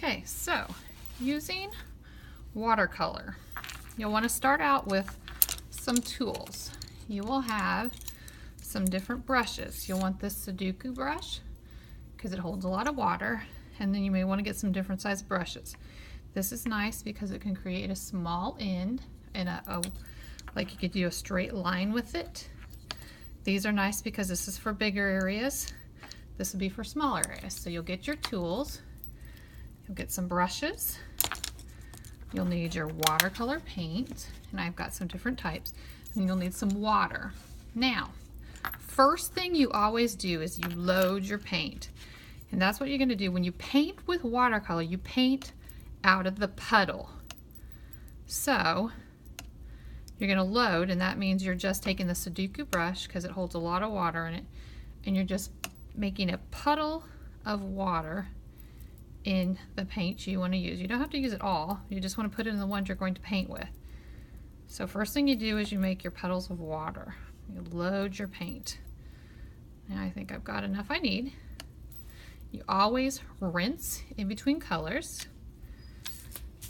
Okay, so using watercolor, you'll want to start out with some tools. You will have some different brushes. You'll want this Sudoku brush because it holds a lot of water, and then you may want to get some different size brushes. This is nice because it can create a small end and like you could do a straight line with it. These are nice because this is for bigger areas. This would be for smaller areas. So you'll get your tools. You'll get some brushes. You'll need your watercolor paint, and I've got some different types. And you'll need some water. Now, first thing you always do is you load your paint. And that's what you're going to do. When you paint with watercolor, you paint out of the puddle. So you're going to load, and that means you're just taking the Sudoku brush because it holds a lot of water in it, and you're just making a puddle of water in the paint you want to use. You don't have to use it all. You just want to put it in the ones you're going to paint with. So first thing you do is you make your puddles of water. You load your paint. Now I think I've got enough I need. You always rinse in between colors.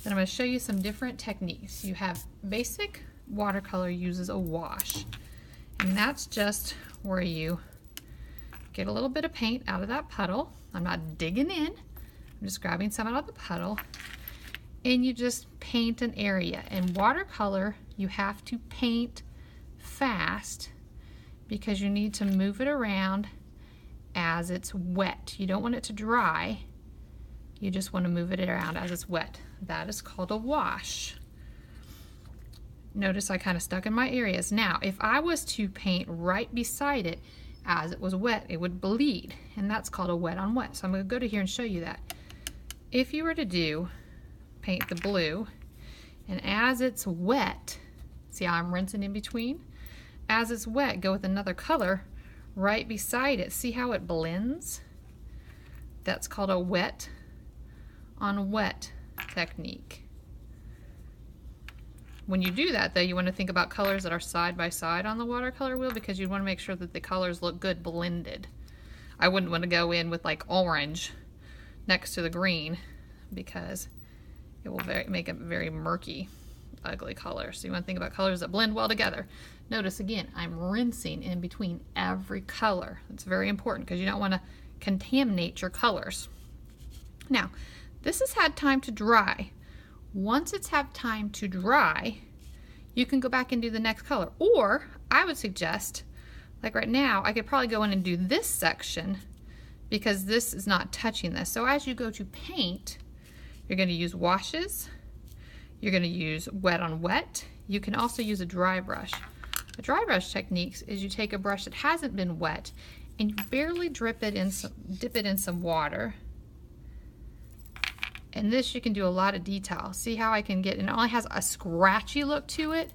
Then I'm going to show you some different techniques. You have basic watercolor uses a wash, and that's just where you get a little bit of paint out of that puddle. I'm not digging in. I'm just grabbing some out of the puddle, and you just paint an area. And watercolor, you have to paint fast because you need to move it around as it's wet. You don't want it to dry. You just want to move it around as it's wet. That is called a wash. Notice I kind of stuck in my areas. Now, if I was to paint right beside it as it was wet, it would bleed, and that's called a wet on wet. So I'm going to go to here and show you that. If you were to paint the blue, and as it's wet, see how I'm rinsing in between? As it's wet, go with another color right beside it. See how it blends? That's called a wet on wet technique. When you do that, though, you want to think about colors that are side by side on the watercolor wheel because you want to make sure that the colors look good blended. I wouldn't want to go in with like orange next to the green because it will make a very murky, ugly color. So you want to think about colors that blend well together. Notice again, I'm rinsing in between every color. It's very important because you don't want to contaminate your colors. Now, this has had time to dry. Once it's had time to dry, you can go back and do the next color. Or I would suggest, like right now, I could probably go in and do this section because this is not touching this. So as you go to paint, you're going to use washes. You're going to use wet on wet. You can also use a dry brush. The dry brush techniques is you take a brush that hasn't been wet and you barely dip it in some water. And this you can do a lot of detail. See how I can get, and it only has a scratchy look to it.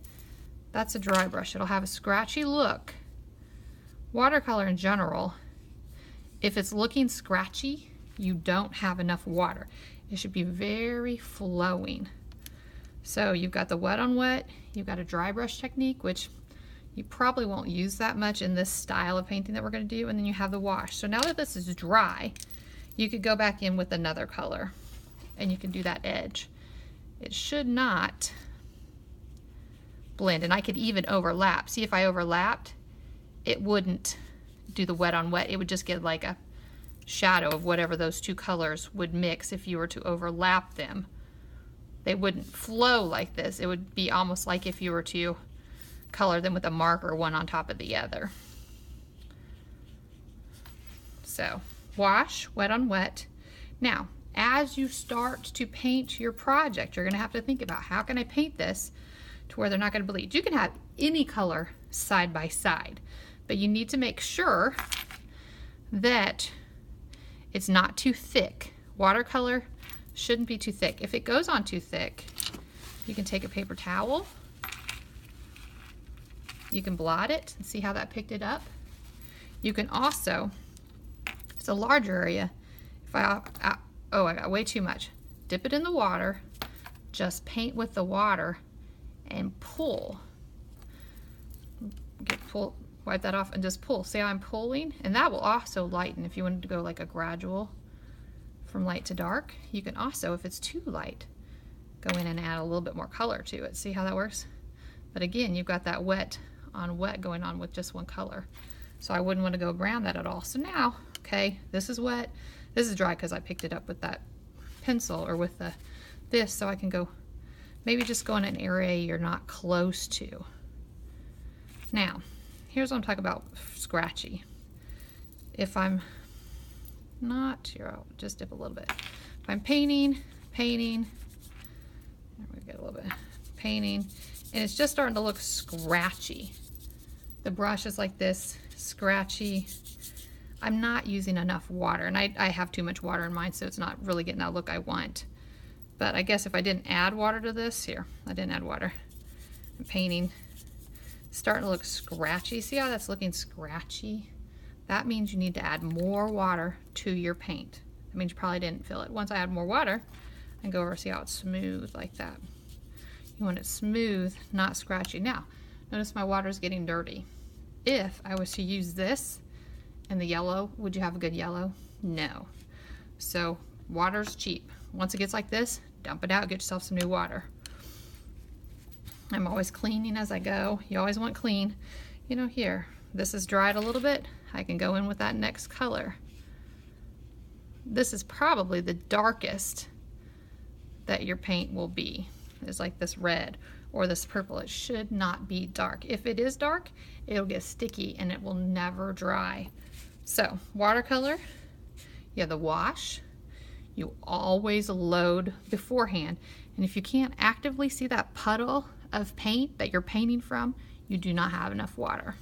That's a dry brush. It'll have a scratchy look. Watercolor in general, if it's looking scratchy, you don't have enough water. It should be very flowing. So you've got the wet on wet, you've got a dry brush technique, which you probably won't use that much in this style of painting that we're going to do, and then you have the wash. So now that this is dry, you could go back in with another color, and you can do that edge. It should not blend, and I could even overlap. See, if I overlapped, it wouldn't do the wet on wet. It would just get like a shadow of whatever those two colors would mix if you were to overlap them. They wouldn't flow like this. It would be almost like if you were to color them with a marker, one on top of the other. So, wash, wet on wet. Now, as you start to paint your project, you're going to have to think about, how can I paint this to where they're not going to bleed? You can have any color side by side, but you need to make sure that it's not too thick. Watercolor shouldn't be too thick. If it goes on too thick, you can take a paper towel. You can blot it and see how that picked it up. You can also, if it's a larger area, if I got way too much, dip it in the water, just paint with the water and pull. Wipe that off and just pull. See how I'm pulling? And that will also lighten if you wanted to go like a gradual from light to dark. You can also, if it's too light, go in and add a little bit more color to it. See how that works? But again, you've got that wet on wet going on with just one color. So I wouldn't want to go around that at all. So now, okay, this is wet. This is dry because I picked it up with that pencil or with this, so I can go, maybe just go in an area you're not close to. Now, here's what I'm talking about scratchy. If I'm not, here, I'll just dip a little bit. If I'm painting, there we get a little bit, painting, and it's just starting to look scratchy. The brush is like this, scratchy. I'm not using enough water, and I have too much water in mine, so it's not really getting that look I want. But I guess if I didn't add water to this, here, I didn't add water. I'm painting, starting to look scratchy. See how that's looking scratchy? That means you need to add more water to your paint. That means you probably didn't fill it. Once I add more water, I can go over and see how it's smooth like that. You want it smooth, not scratchy. Now, notice my water is getting dirty. If I was to use this and the yellow, would you have a good yellow? No. So water's cheap. Once it gets like this, dump it out, get yourself some new water. I'm always cleaning as I go. You always want clean. You know, here, this is dried a little bit. I can go in with that next color. This is probably the darkest that your paint will be. It's like this red or this purple. It should not be dark. If it is dark, it'll get sticky and it will never dry. So watercolor, you have the wash. You always load beforehand. And if you can't actively see that puddle of paint that you're painting from, you do not have enough water.